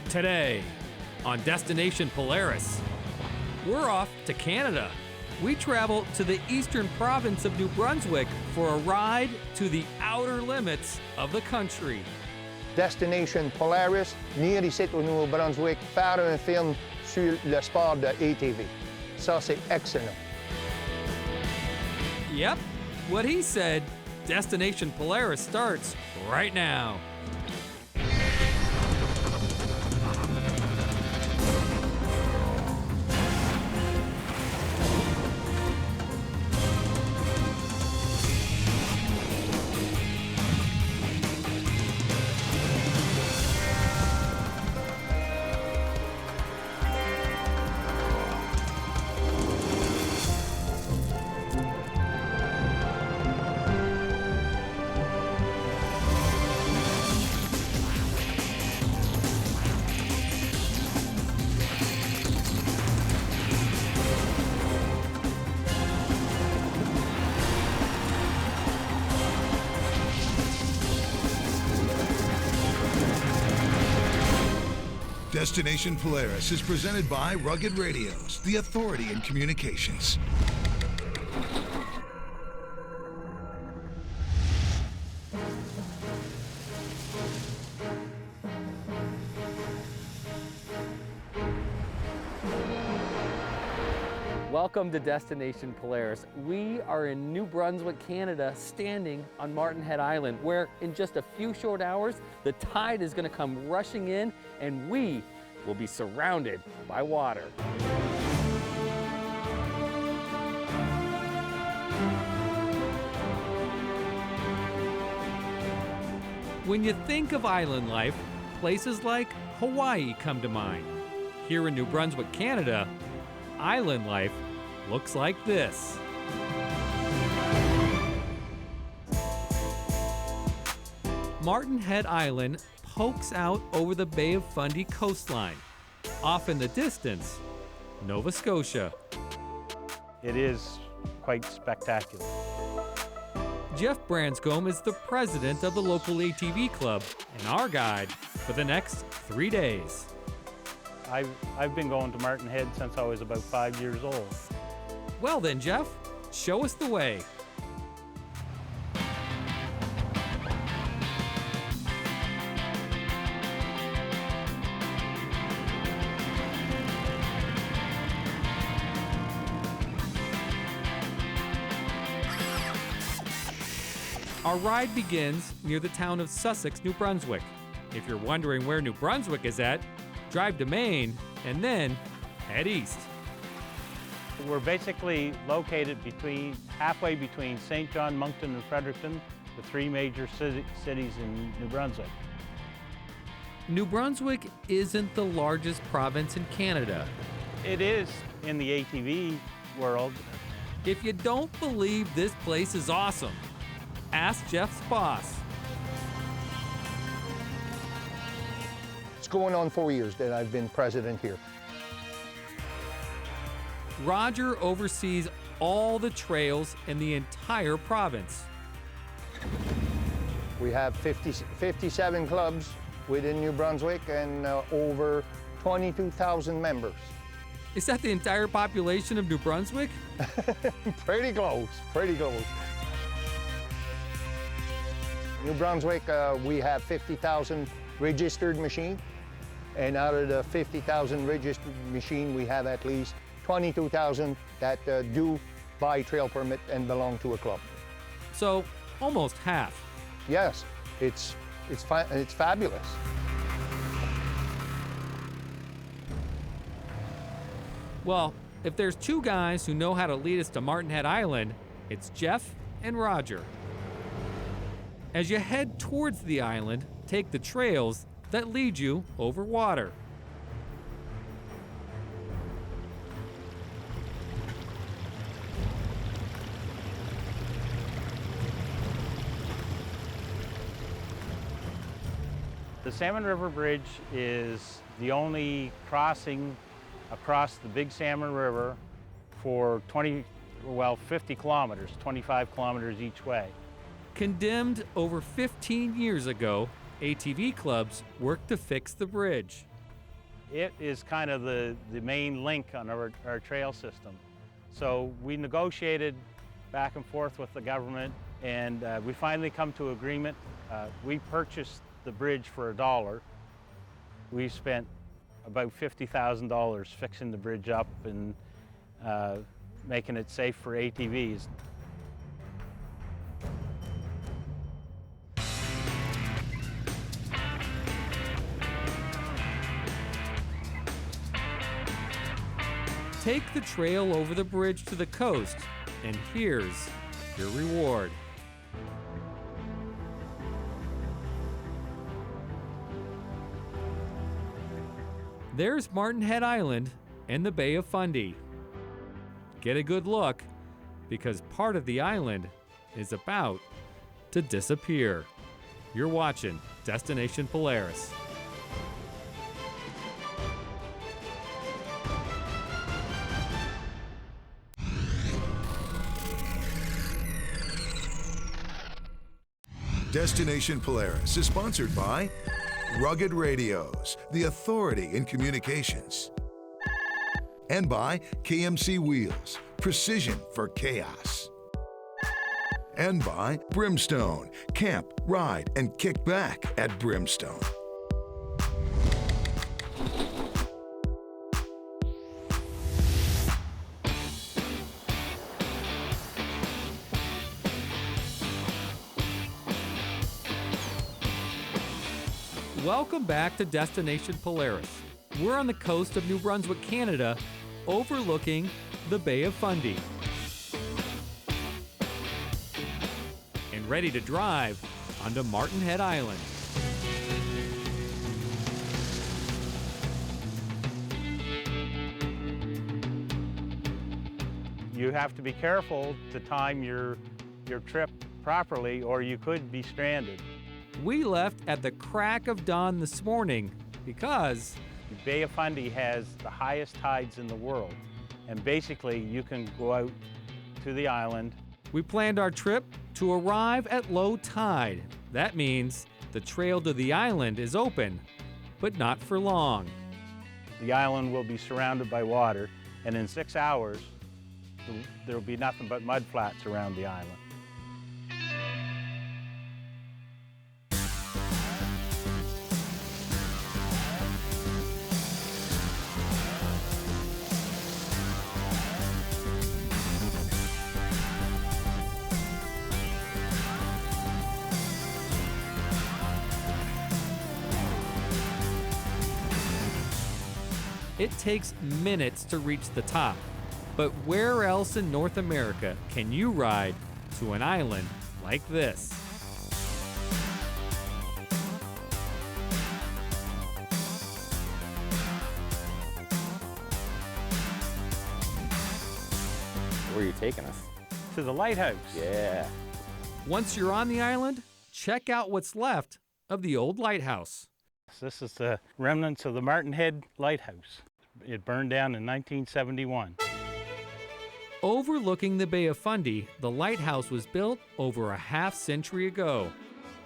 Today on Destination Polaris, we're off to Canada. We travel to the eastern province of New Brunswick for a ride to the outer limits of the country. Destination Polaris, venir ici au Nouveau-Brunswick, faire un film sur le sport de ATV. Ça, c'est excellent. Yep, what he said. Destination Polaris starts right now. Destination Polaris is presented by Rugged Radios, the authority in communications. Welcome to Destination Polaris. We are in New Brunswick, Canada, standing on Martin Head Island, where in just a few short hours, the tide is going to come rushing in and we will be surrounded by water. When you think of island life, places like Hawaii come to mind. Here in New Brunswick, Canada, island life looks like this. Martin Head Island pokes out over the Bay of Fundy coastline. Off in the distance, Nova Scotia. It is quite spectacular. Jeff Branscombe is the president of the local ATV club and our guide for the next 3 days. I've been going to Martin Head since I was about 5 years old. Well then, Jeff, show us the way. Our ride begins near the town of Sussex, New Brunswick. If you're wondering where New Brunswick is at, drive to Maine and then head east. We're basically located halfway between St. John, Moncton, and Fredericton, the three major cities in New Brunswick. New Brunswick isn't the largest province in Canada. It is in the ATV world. If you don't believe this place is awesome, ask Jeff's boss. It's going on 4 years that I've been president here. Roger oversees all the trails in the entire province. We have 57 clubs within New Brunswick and over 22,000 members. Is that the entire population of New Brunswick? Pretty close, pretty close. New Brunswick, we have 50,000 registered machines, and out of the 50,000 registered machines, we have at least 22,000 that do buy trail permit and belong to a club. So almost half. Yes, it's fabulous. Well, if there's two guys who know how to lead us to Martin Head Island, it's Jeff and Roger. As you head towards the island, take the trails that lead you over water. The Salmon River Bridge is the only crossing across the Big Salmon River for 50 kilometers, 25 kilometers each way. Condemned over 15 years ago, ATV clubs worked to fix the bridge. It is kind of the main link on our trail system. So we negotiated back and forth with the government, and we finally come to agreement. We purchased the bridge for $1. We spent about $50,000 fixing the bridge up and making it safe for ATVs. Take the trail over the bridge to the coast, and here's your reward. There's Martin Head Island and the Bay of Fundy. Get a good look, because part of the island is about to disappear. You're watching Destination Polaris. Destination Polaris is sponsored by Rugged Radios, the authority in communications. And by KMC Wheels, precision for chaos. And by Brimstone, camp, ride, and kick back at Brimstone. Welcome back to Destination Polaris. We're on the coast of New Brunswick, Canada, overlooking the Bay of Fundy. And ready to drive onto Martin Head Island. You have to be careful to time your trip properly, or you could be stranded. We left at the crack of dawn this morning because The Bay of Fundy has the highest tides in the world, and basically you can go out to the island. we planned our trip to arrive at low tide. That means the trail to the island is open, but not for long. The island will be surrounded by water, and in 6 hours there will be nothing but mud flats around the island. It takes minutes to reach the top, but where else in North America can you ride to an island like this? Where are you taking us? To the lighthouse. Yeah. Once you're on the island, check out what's left of the old lighthouse. This is the remnants of the Martin Head Lighthouse. It burned down in 1971. Overlooking the Bay of Fundy, the lighthouse was built over a half-century ago.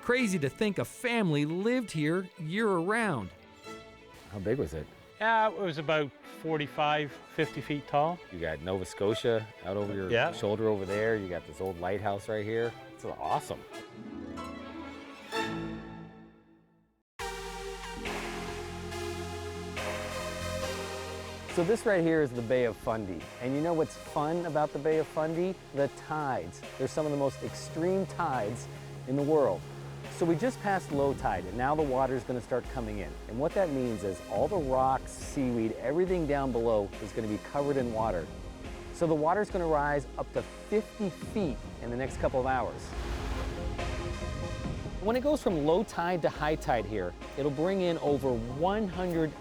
Crazy to think a family lived here year-round. How big was it? Yeah, it was about 45, 50 feet tall. You got Nova Scotia out over your Yeah. shoulder over there. You got this old lighthouse right here. It's awesome. So this right here is the Bay of Fundy. And you know what's fun about the Bay of Fundy? The tides. They're some of the most extreme tides in the world. So we just passed low tide, and now the water's gonna start coming in. And what that means is all the rocks, seaweed, everything down below is gonna be covered in water. So the water's gonna rise up to 50 feet in the next couple of hours. When it goes from low tide to high tide here, it'll bring in over 100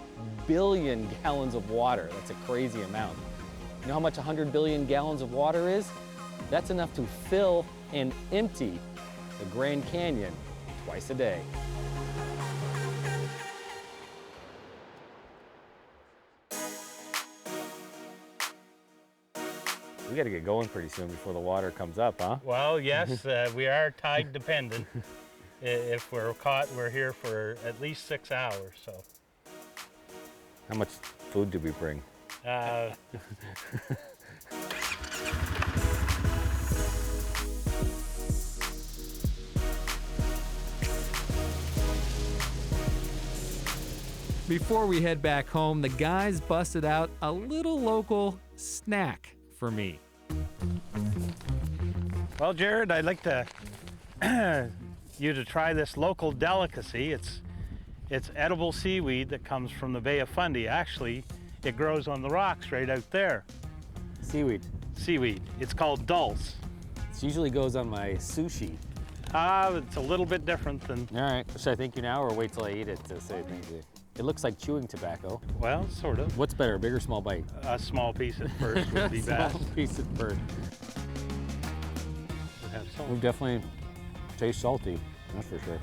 billion gallons of water. That's a crazy amount. You know how much 100 billion gallons of water is? That's enough to fill and empty the Grand Canyon twice a day. We got to get going pretty soon before the water comes up, huh? Well, yes, we are tide dependent. If we're caught, we're here for at least 6 hours. So How much food did we bring? Before we head back home, the guys busted out a little local snack for me. Well, Jared, I'd like to you to try this local delicacy. It's edible seaweed that comes from the Bay of Fundy. Actually, it grows on the rocks right out there. Seaweed. Seaweed. It's called dulse. It usually goes on my sushi. It's a little bit different than, All right, should I thank you now or wait till I eat it to say thank you? It looks like chewing tobacco. well, sort of. What's better, a big or small bite? A small piece at first would be best. Small piece at first. Would have salt. We definitely taste salty, that's for sure.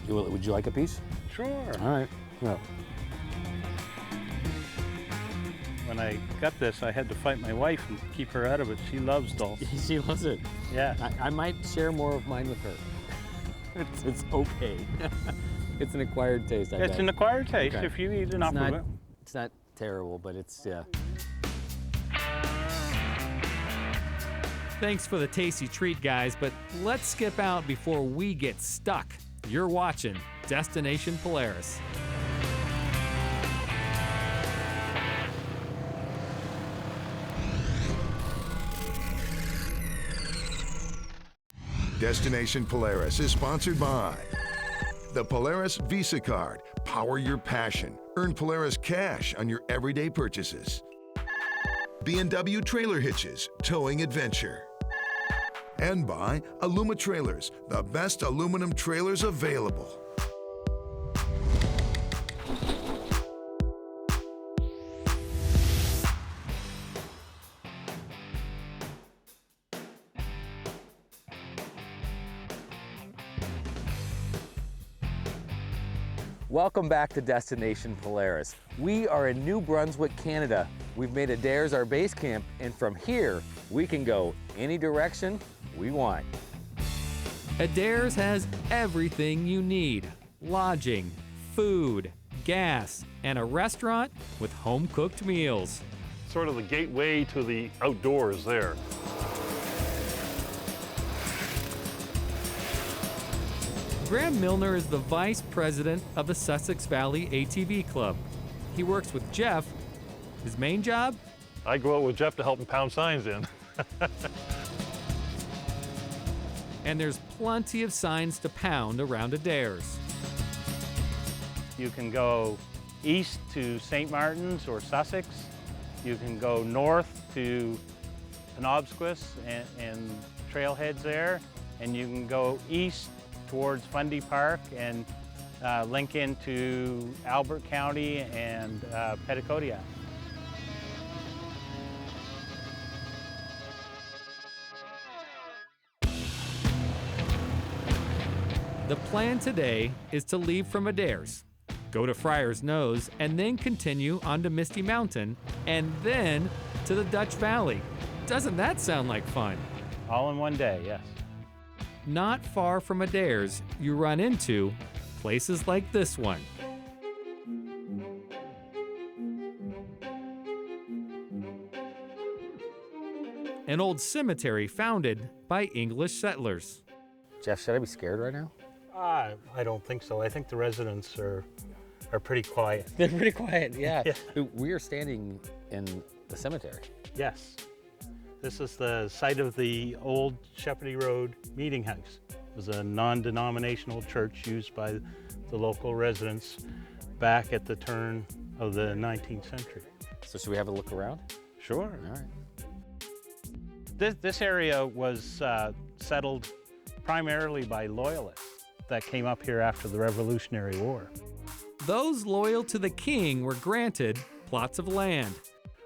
Would you like a piece? Sure. All right, yeah. When I got this, I had to fight my wife and keep her out of it. She loves dulse. She loves it. Yeah. I might share more of mine with her. It's okay. It's an acquired taste, I It's bet. an acquired taste Okay. if you eat enough of it. It's not terrible, but it's, yeah. Thanks for the tasty treat, guys, but let's skip out before we get stuck. You're watching Destination Polaris. Destination Polaris is sponsored by the Polaris Visa Card. Power your passion. Earn Polaris cash on your everyday purchases. B&W Trailer Hitches, towing adventure. And by Aluma Trailers, the best aluminum trailers available. Welcome back to Destination Polaris. We are in New Brunswick, Canada. We've made Adair's our base camp, and from here, we can go any direction we want. Adair's has everything you need: lodging, food, gas, and a restaurant with home-cooked meals. Sort of the gateway to the outdoors there. Graham Milner is the vice president of the Sussex Valley ATV Club. He works with Jeff. His main job? I go out with Jeff to help him pound signs in. And there's plenty of signs to pound around Adair's. You can go east to St. Martin's or Sussex. You can go north to Penobscot and trailheads there. And you can go east towards Fundy Park and link into Albert County and Petitcodiac. The plan today is to leave from Adair's, go to Friar's Nose, and then continue on to Misty Mountain, and then to the Dutch Valley. Doesn't that sound like fun? All in one day, yes. Not far from Adair's, you run into places like this one. An old cemetery founded by English settlers. Jeff, should I be scared right now? I don't think so. I think the residents are pretty quiet. They're pretty quiet, yeah. Yeah. We are standing in the cemetery. Yes. This is the site of the old Shepherdie Road Meeting House. It was a non-denominational church used by the local residents back at the turn of the 19th century. So should we have a look around? Sure. All right. This area was settled primarily by loyalists that came up here after the Revolutionary War. Those loyal to the king were granted plots of land.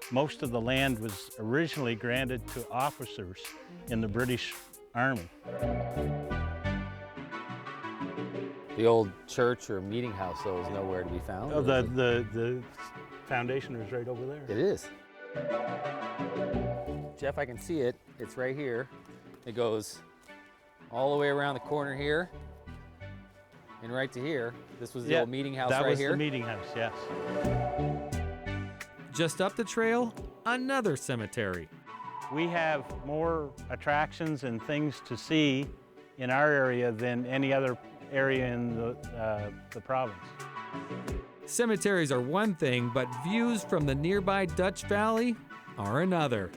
Most of the land was originally granted to officers in the British Army. The old church or meeting house, though, is nowhere to be found. Oh, the foundation is right over there. It is. Jeff, I can see it. It's right here. It goes all the way around the corner here. And right to here, this was the Yeah, old meeting house that right was here. the meeting house, yes. Just up the trail, another cemetery. We have more attractions and things to see in our area than any other area in the province. Cemeteries are one thing, but views from the nearby Dutch Valley are another.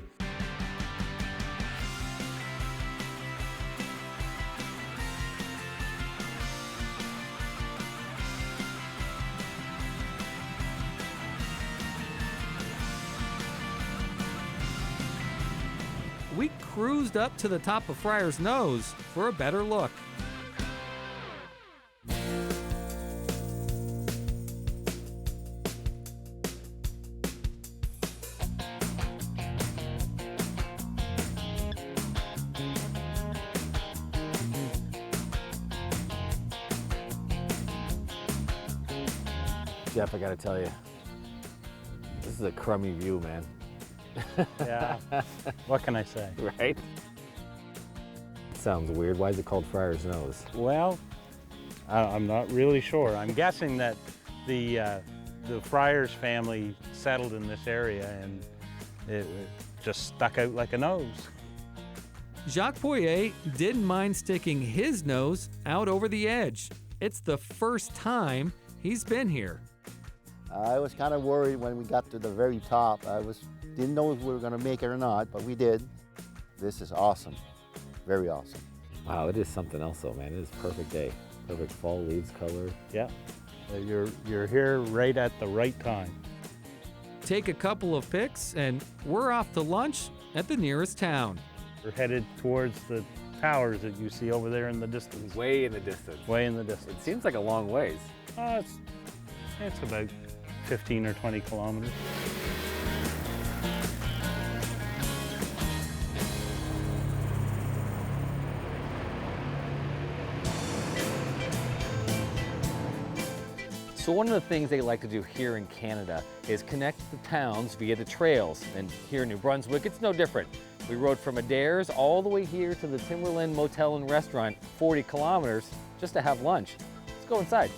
We cruised up to the top of Friar's Nose for a better look. Jeff, I gotta tell you, this is a crummy view, man. Yeah, what can I say? Right? Sounds weird. Why is it called Friar's Nose? Well, I'm not really sure. I'm guessing that the Friars family settled in this area and it just stuck out like a nose. Jacques Poirier didn't mind sticking his nose out over the edge. It's the first time he's been here. I was kind of worried when we got to the very top. Didn't know if we were going to make it or not, but we did. This is awesome. Very awesome. Wow, it is something else though, man. It is a perfect day. Perfect fall leaves color. Yeah, you're here right at the right time. Take a couple of pics and we're off to lunch at the nearest town. We're headed towards the towers that you see over there in the distance. Way in the distance. Way in the distance. It seems like a long ways. It's about 15 or 20 kilometers. So one of the things they like to do here in Canada is connect the towns via the trails. And here in New Brunswick, it's no different. We rode from Adair's all the way here to the Timberland Motel and Restaurant, 40 kilometers, just to have lunch. Let's go inside.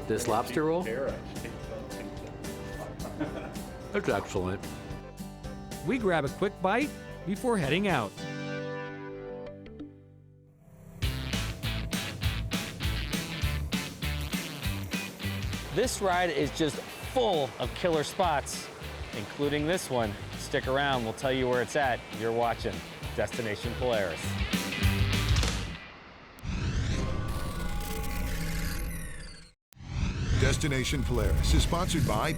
This lobster roll? That's excellent. We grab a quick bite before heading out. This ride is just full of killer spots, including this one. Stick around, we'll tell you where it's at. You're watching Destination Polaris. Destination Polaris is sponsored by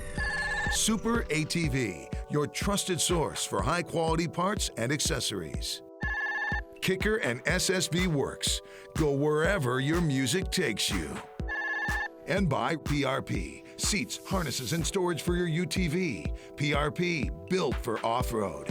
Super ATV, your trusted source for high-quality parts and accessories. Kicker and SSB Works. Go wherever your music takes you. And by PRP, seats, harnesses, and storage for your UTV. PRP, built for off-road.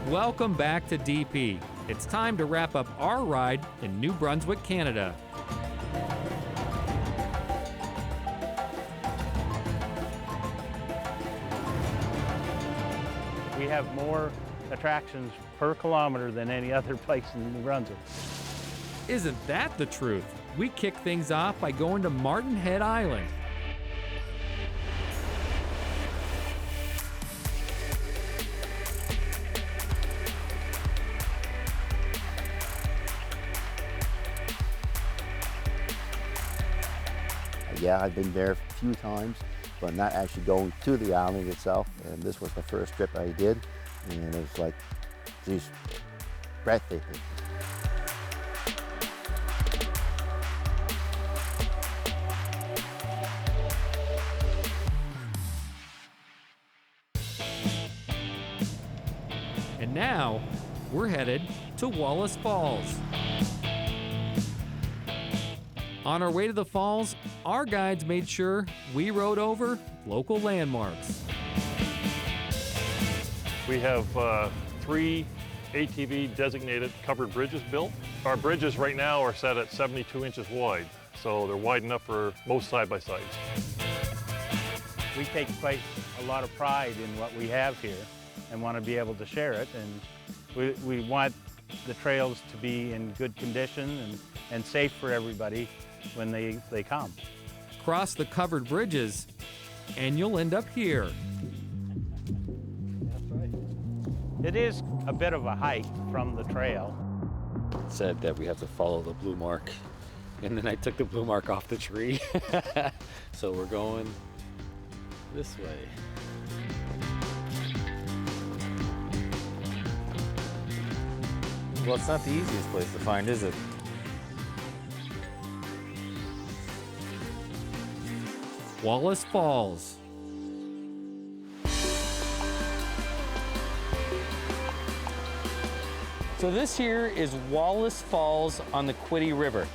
Welcome back to DP. It's time to wrap up our ride in New Brunswick, Canada. We have more attractions per kilometer than any other place in New Brunswick. Isn't that the truth? We kick things off by going to Martin Head Island. Yeah, I've been there a few times, but not actually going to the island itself. And this was the first trip I did, and it was like, geez, breathtaking. And now, we're headed to Wallace Falls. On our way to the falls, our guides made sure we rode over local landmarks. We have 3 ATV designated covered bridges built. Our bridges right now are set at 72 inches wide, so they're wide enough for most side-by-sides. We take quite a lot of pride in what we have here and want to be able to share it. And we want the trails to be in good condition and safe for everybody when they come. Cross the covered bridges, and you'll end up here. It is a bit of a hike from the trail. It said that we have to follow the blue mark, and then I took the blue mark off the tree. So we're going this way. Well, it's not the easiest place to find, is it? Wallace Falls. So this here is Wallace Falls on the Quiddy River.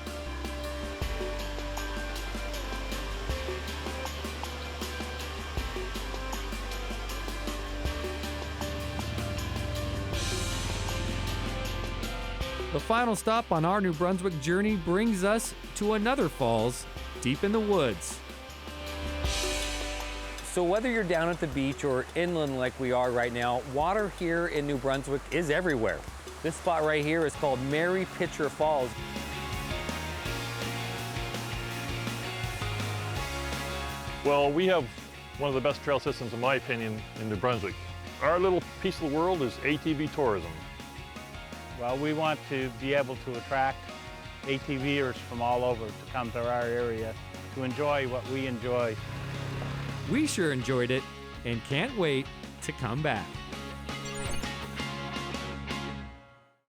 The final stop on our New Brunswick journey brings us to another falls deep in the woods. So whether you're down at the beach or inland like we are right now, water here in New Brunswick is everywhere. This spot right here is called Mary Pitcher Falls. Well, we have one of the best trail systems, in my opinion, in New Brunswick. Our little piece of the world is ATV tourism. Well, we want to be able to attract ATVers from all over to come to our area to enjoy what we enjoy. We sure enjoyed it and can't wait to come back.